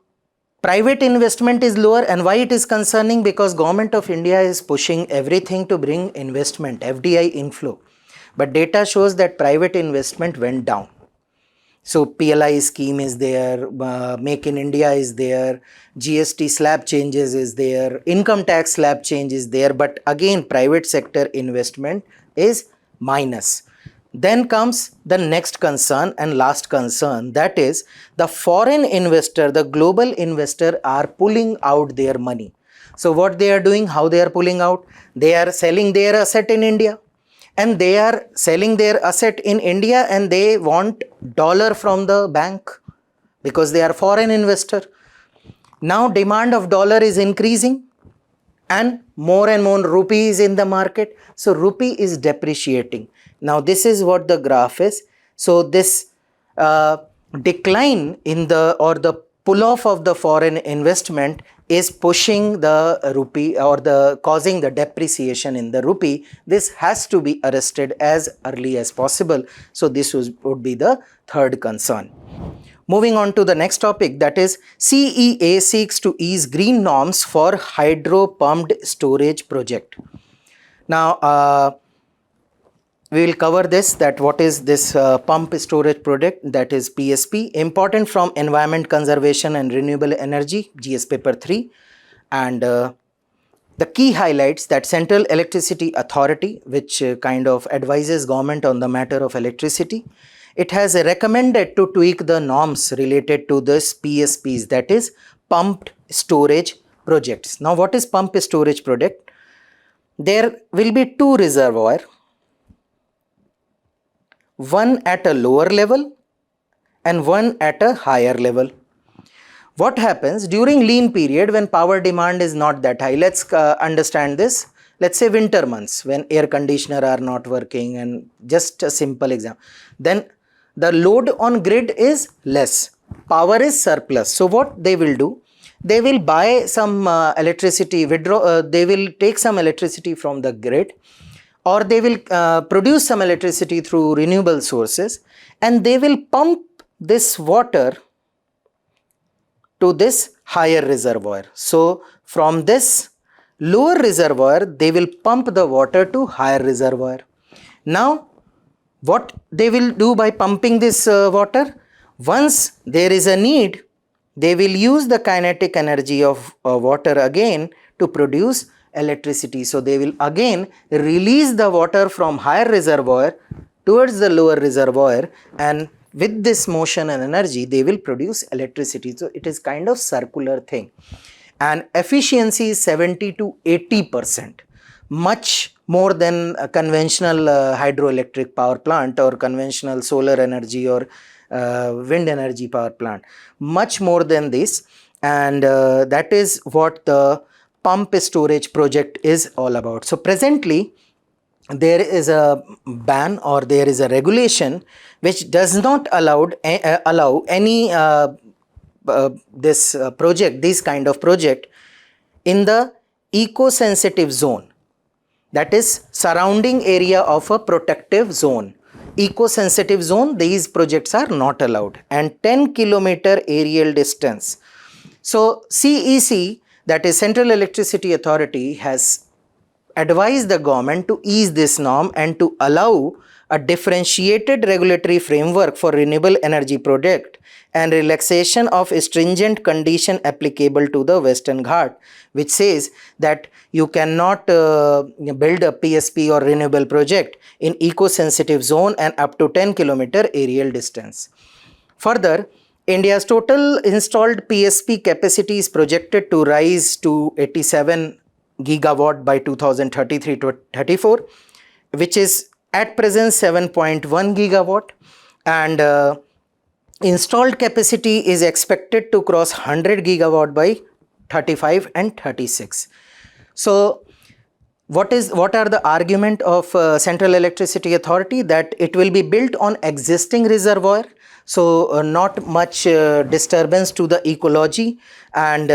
private investment is lower, and why it is concerning? Because Government of India is pushing everything to bring investment, FDI inflow. But data shows that private investment went down. So PLI scheme is there, Make in India is there, GST slab changes is there, income tax slab change is there, but again private sector investment is minus. Then comes the next concern and last concern, that is the foreign investor, the global investor are pulling out their money. So what they are doing, how they are pulling out? They are selling their asset in India. And they are selling their asset in India and they want dollar from the bank because they are foreign investor. Now demand of dollar is increasing and more rupee is in the market. So rupee is depreciating. Now this is what the graph is. So this decline in the pull off of the foreign investment is pushing the rupee or causing the depreciation in the rupee. This has to be arrested as early as possible. So this would be the third concern. Moving on to the next topic, that is CEA seeks to ease green norms for hydro pumped storage project. Now we will cover this, that what is this pump storage project, that is PSP, important from environment conservation and renewable energy, GS paper 3. And the key highlights that Central Electricity Authority, which kind of advises government on the matter of electricity, it has recommended to tweak the norms related to this PSPs, that is pumped storage projects. Now what is pump storage project? There will be two reservoirs, one at a lower level and one at a higher level. What happens during lean period when power demand is not that high? Let's understand this. Let's say winter months when air conditioner are not working, and just a simple example. Then the load on grid is less, power is surplus. So what they will do? They will buy some electricity, they will take some electricity from the grid, or they will produce some electricity through renewable sources, and they will pump this water to this higher reservoir. So from this lower reservoir, they will pump the water to higher reservoir. Now what they will do by pumping this water? Once there is a need, they will use the kinetic energy of water again to produce electricity. So they will again release the water from higher reservoir towards the lower reservoir, and with this motion and energy they will produce electricity. So it is kind of circular thing, and efficiency is 70 to 80%, much more than a conventional hydroelectric power plant or conventional solar energy or wind energy power plant, much more than this. And that is what the pump storage project is all about. So presently there is a ban or there is a regulation which does not allow any this kind of project in the eco-sensitive zone, that is surrounding area of a protective zone. Eco-sensitive zone, these projects are not allowed, and 10-kilometer aerial distance. So CEC, that is Central Electricity Authority, has advise the government to ease this norm and to allow a differentiated regulatory framework for renewable energy project and relaxation of stringent condition applicable to the Western Ghat, which says that you cannot build a PSP or renewable project in eco-sensitive zone and up to 10-kilometer aerial distance. Further, India's total installed PSP capacity is projected to rise to 87 gigawatt by 2033-34, which is at present 7.1 gigawatt, and installed capacity is expected to cross 100 gigawatt by 35 and 36. So what are the argument of Central Electricity Authority? That it will be built on existing reservoir, so not much disturbance to the ecology and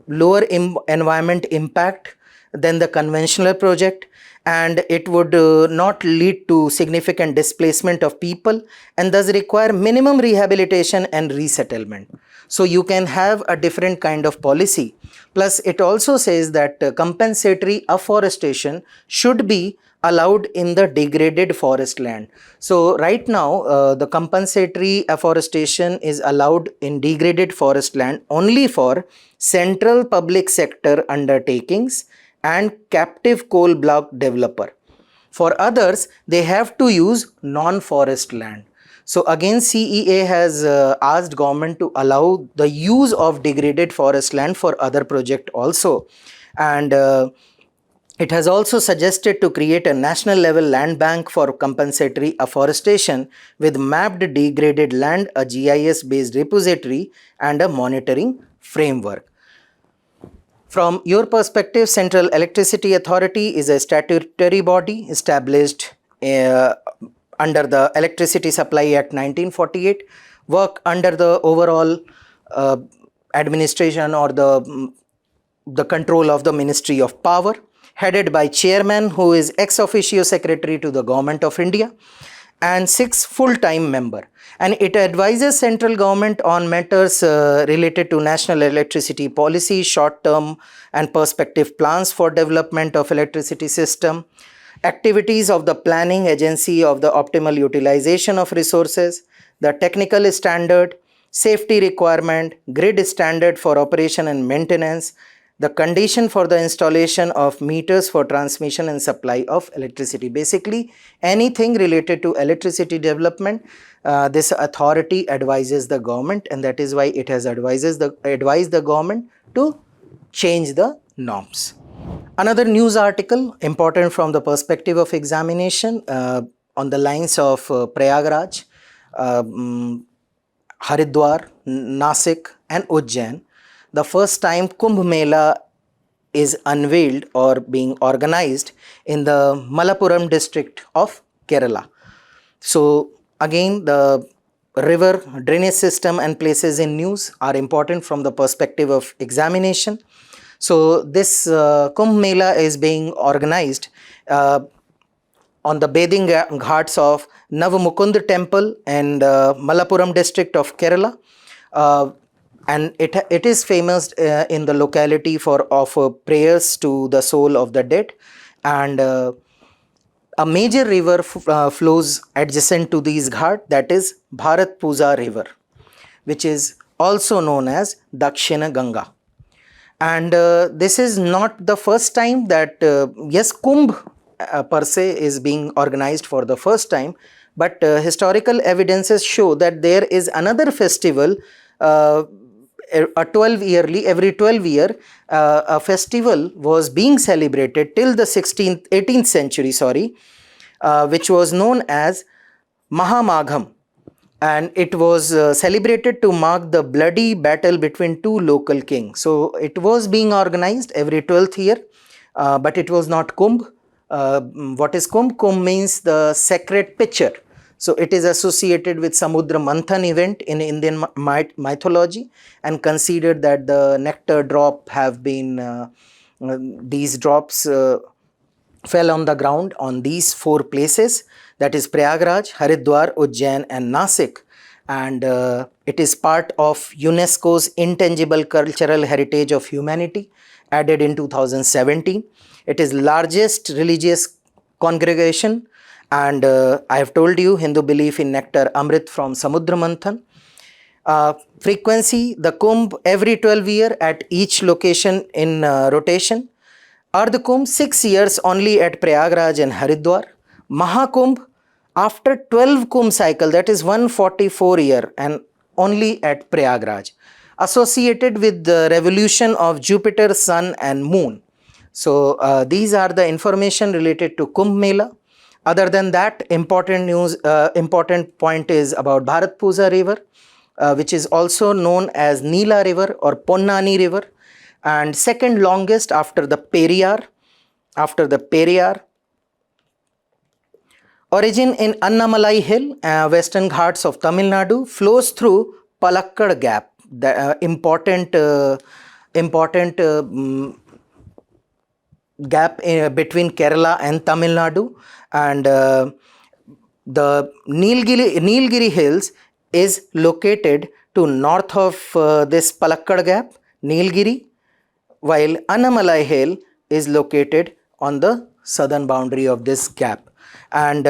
lower environment impact than the conventional project, and it would not lead to significant displacement of people and thus require minimum rehabilitation and resettlement. So you can have a different kind of policy. Plus it also says that compensatory afforestation should be allowed in the degraded forest land. So right now the compensatory afforestation is allowed in degraded forest land only for central public sector undertakings and captive coal block developer. For others, they have to use non-forest land. So again, CEA has asked government to allow the use of degraded forest land for other project also, and it has also suggested to create a national level land bank for compensatory afforestation with mapped degraded land, a GIS based repository and a monitoring framework. From your perspective, Central Electricity Authority is a statutory body established under the Electricity Supply Act 1948, work under the overall administration or the control of the Ministry of Power, headed by chairman who is ex officio secretary to the Government of India, and 6 full-time member, and it advises central government on matters related to national electricity policy, short-term and perspective plans for development of electricity system, activities of the planning agency of the optimal utilization of resources, the technical standard, safety requirement, grid standard for operation and maintenance, the condition for the installation of meters for transmission and supply of electricity. Basically, anything related to electricity development, this authority advises the government, and that is why it has advised the government to change the norms. Another news article important from the perspective of examination on the lines of Prayagraj, Haridwar, Nasik and Ujjain. The first time Kumbh Mela is unveiled or being organized in the Malappuram district of Kerala. So again, the river drainage system and places in news are important from the perspective of examination. So this Kumbh Mela is being organized on the bathing ghats of Navamukund temple and Malappuram district of Kerala. And it is famous in the locality for offer prayers to the soul of the dead, and a major river flows adjacent to these ghat, that is Bharat Puja river, which is also known as Dakshina Ganga. And this is not the first time that yes, Kumbh per se is being organized for the first time, but historical evidences show that there is another festival every 12 year a festival was being celebrated till the 18th century, which was known as Mahamagham, and it was celebrated to mark the bloody battle between two local kings. So it was being organized every 12th year, but it was not Kumbh. What is Kumbh? Kumbh means the sacred pitcher. So it is associated with Samudra Manthan event in Indian mythology, and considered that the nectar drop have been these drops fell on the ground on these four places, that is Prayagraj, Haridwar, Ujjain and Nasik, and it is part of UNESCO's Intangible Cultural Heritage of Humanity, added in 2017. It is largest religious congregation, and I have told you Hindu belief in nectar Amrit from Samudra Manthan. Frequency, the Kumbh every 12 years at each location in rotation. Ardh Kumbh 6 years only at Prayagraj and Haridwar. Mahakumbh after 12 Kumbh cycle, that is 144 year, and only at Prayagraj. Associated with the revolution of Jupiter, Sun and Moon. So these are the information related to Kumbh Mela. Other than that, important news, important point is about Bharat Puja river, which is also known as Neela river or Ponnani river, and second longest after the Periyar. Origin in Annamalai Hill, Western Ghats of Tamil Nadu, flows through Palakkad Gap, the important gap between Kerala and Tamil Nadu, and the Nilgiri Hills is located to north of this Palakkad Gap, Nilgiri, while Annamalai Hill is located on the southern boundary of this gap. And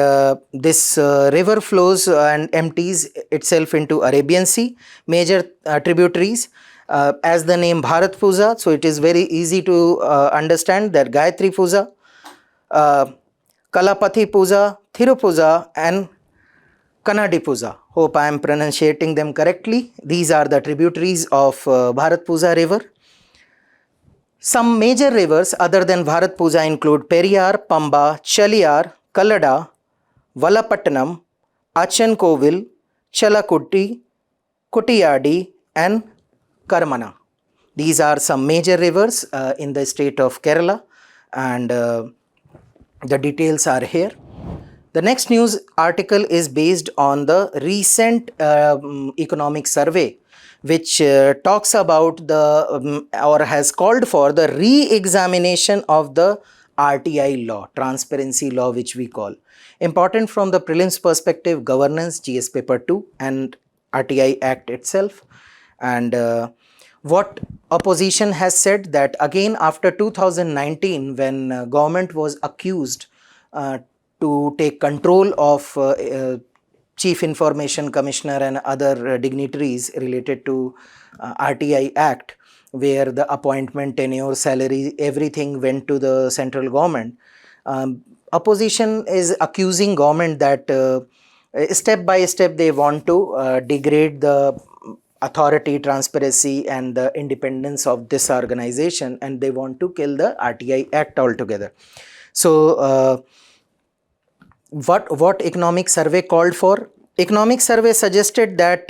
this river flows and empties itself into Arabian Sea. Major tributaries, as the name Bharat Puja, so it is very easy to understand that Gayatri Puja, Kalapati Puja, Thiru Puja and Kannadi Puja. Hope I am pronunciating them correctly. These are the tributaries of Bharat Puja river. Some major rivers other than Bharat Puja include Periyar, Pamba, Chaliyar, Kallada, Valapattanam, Achankovil, Chalakutti, Kuttiyadi and Karmana. These are some major rivers in the state of Kerala, and the details are here. The next news article is based on the recent economic survey, which talks about the or has called for the re-examination of the RTI law, transparency law, which we call. Important from the prelims perspective, governance, GS paper 2 and RTI Act itself. And what opposition has said, that again after 2019, when government was accused to take control of Chief Information Commissioner and other dignitaries related to RTI Act, where the appointment, tenure, salary, everything went to the central government. Opposition is accusing government that step by step they want to degrade the authority, transparency and the independence of this organization, and they want to kill the RTI Act altogether. So what economic survey called for? Economic survey suggested that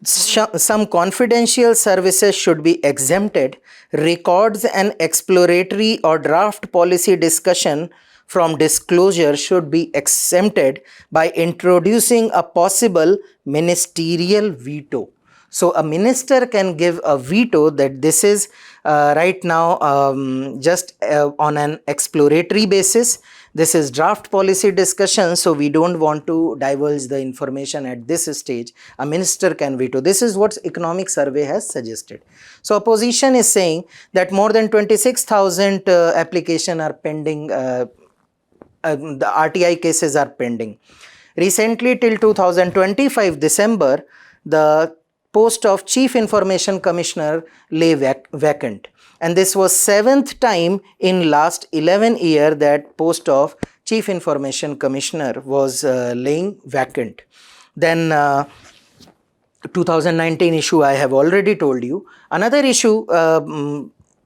some confidential services should be exempted. Records and exploratory or draft policy discussion from disclosure should be exempted by introducing a possible ministerial veto. So a minister can give a veto that this is right now just on an exploratory basis. This is draft policy discussion, so we don't want to divulge the information at this stage. A minister can veto. This is what economic survey has suggested. So opposition is saying that more than 26,000 applications are pending, the RTI cases are pending. Recently till 2025 December, the post of Chief Information Commissioner lay vacant. And this was 7th time in last 11 years that post of Chief Information Commissioner was laying vacant. Then 2019 issue I have already told you. Another issue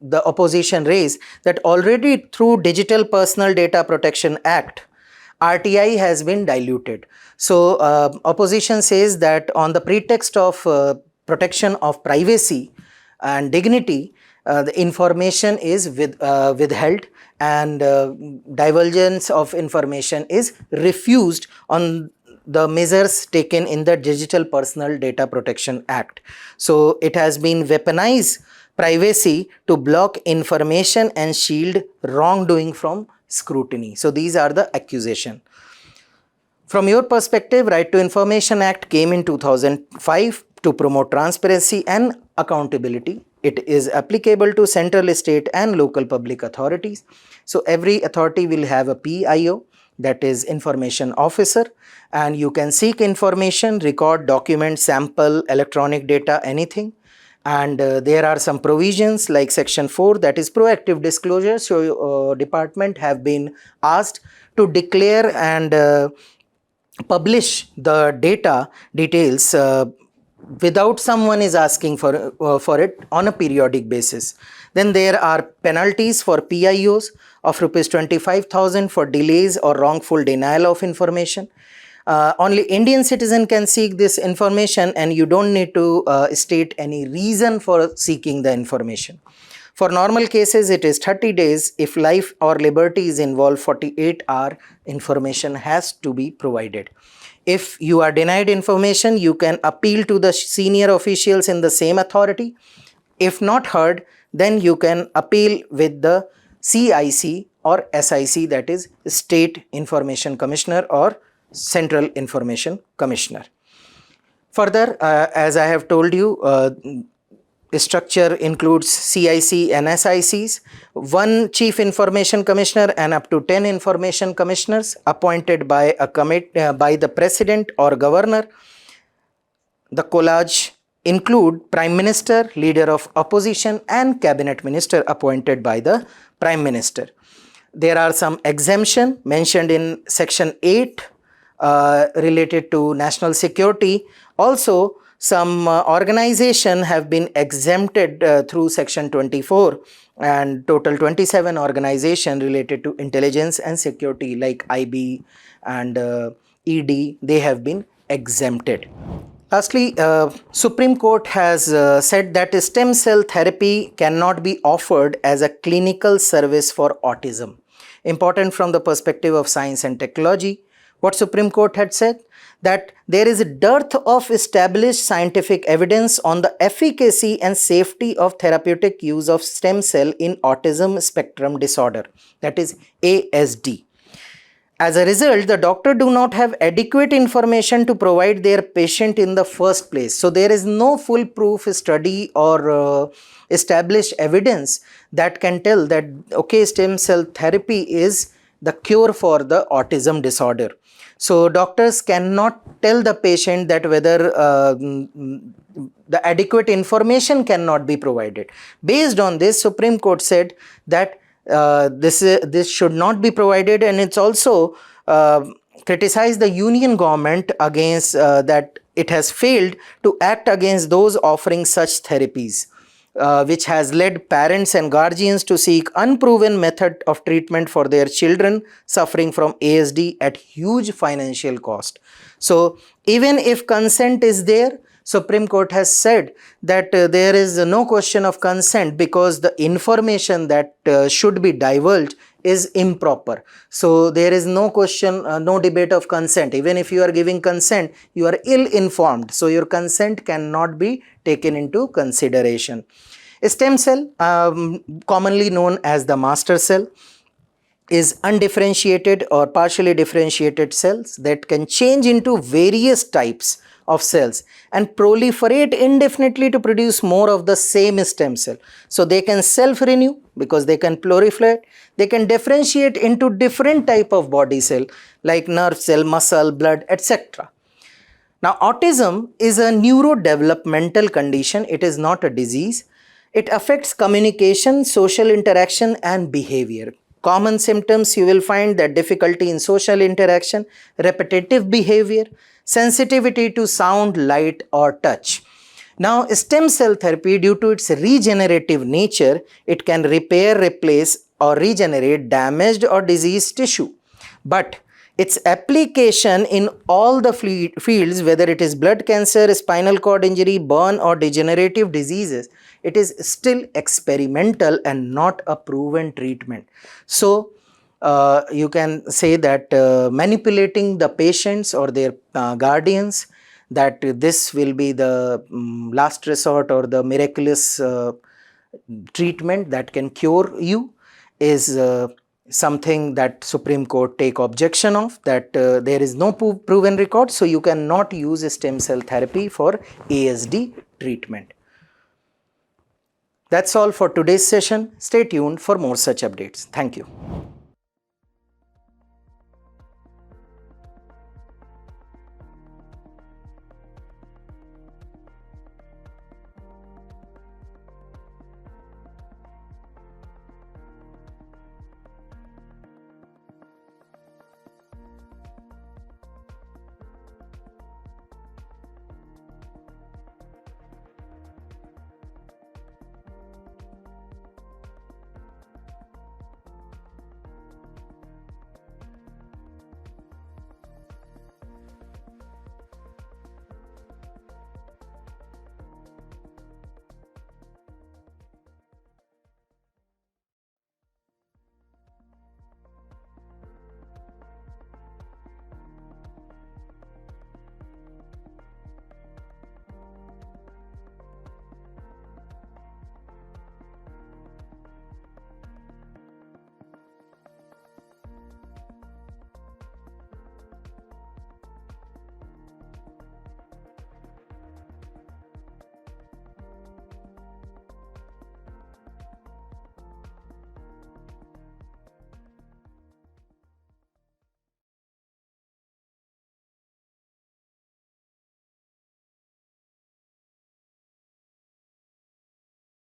the opposition raised, that already through Digital Personal Data Protection Act, RTI has been diluted. So opposition says that on the pretext of protection of privacy and dignity, the information is withheld, and divulgence of information is refused on the measures taken in the Digital Personal Data Protection Act. So it has been weaponized privacy to block information and shield wrongdoing from scrutiny. So these are the accusations. From your perspective, Right to Information Act came in 2005 to promote transparency and accountability. It is applicable to central, state and local public authorities. So every authority will have a PIO, that is information officer, and you can seek information, record, document, sample, electronic data, anything. And there are some provisions like section 4, that is proactive disclosure. So department have been asked to declare and publish the data details without someone is asking for it on a periodic basis. Then there are penalties for PIOs of rupees 25,000 for delays or wrongful denial of information. Only Indian citizen can seek this information, and you don't need to state any reason for seeking the information. For normal cases, it is 30 days. If life or liberty is involved, 48-hour information has to be provided. If you are denied information, you can appeal to the senior officials in the same authority. If not heard, then you can appeal with the CIC or SIC, that is State Information Commissioner or Central Information Commissioner. Further, as I have told you, structure includes CIC and SICs, one Chief Information Commissioner and up to 10 Information Commissioners appointed by by the President or Governor. The collage include Prime Minister, Leader of Opposition and Cabinet Minister appointed by the Prime Minister. There are some exemption mentioned in section 8 related to national security. Also, some organization have been exempted through section 24, and total 27 organization related to intelligence and security like IB and ED, they have been exempted. Lastly, Supreme Court has said that stem cell therapy cannot be offered as a clinical service for autism. Important from the perspective of science and technology. What Supreme Court had said? That there is a dearth of established scientific evidence on the efficacy and safety of therapeutic use of stem cell in autism spectrum disorder, that is ASD. As a result, the doctor do not have adequate information to provide their patient in the first place. So there is no foolproof study or established evidence that can tell that, okay, stem cell therapy is the cure for the autism disorder. So doctors cannot tell the patient that whether the adequate information cannot be provided. Based on this, Supreme Court said that this should not be provided, and it's also criticized the union government against that it has failed to act against those offering such therapies. Which has led parents and guardians to seek unproven method of treatment for their children suffering from ASD at huge financial cost. So even if consent is there, Supreme Court has said that there is no question of consent because the information that should be divulged is improper. So there is no question, no debate of consent. Even if you are giving consent, you are ill informed. So your consent cannot be taken into consideration. A stem cell, commonly known as the master cell, is undifferentiated or partially differentiated cells that can change into various types of cells and proliferate indefinitely to produce more of the same stem cell. So they can self-renew because they can proliferate. They can differentiate into different type of body cell like nerve cell, muscle, blood, etc. Now, autism is a neurodevelopmental condition. It is not a disease. It affects communication, social interaction and behavior. Common symptoms you will find that difficulty in social interaction, repetitive behavior, sensitivity to sound, light or touch. Now, stem cell therapy, due to its regenerative nature, it can repair, replace or regenerate damaged or diseased tissue. But its application in all the fields, whether it is blood cancer, spinal cord injury, burn or degenerative diseases, it is still experimental and not a proven treatment. So, you can say that manipulating the patients or their guardians, that this will be the last resort or the miraculous treatment that can cure you, is something that Supreme Court take objection of, that there is no proven record, so you cannot use stem cell therapy for ASD treatment. That's all for today's session. Stay tuned for more such updates. Thank you.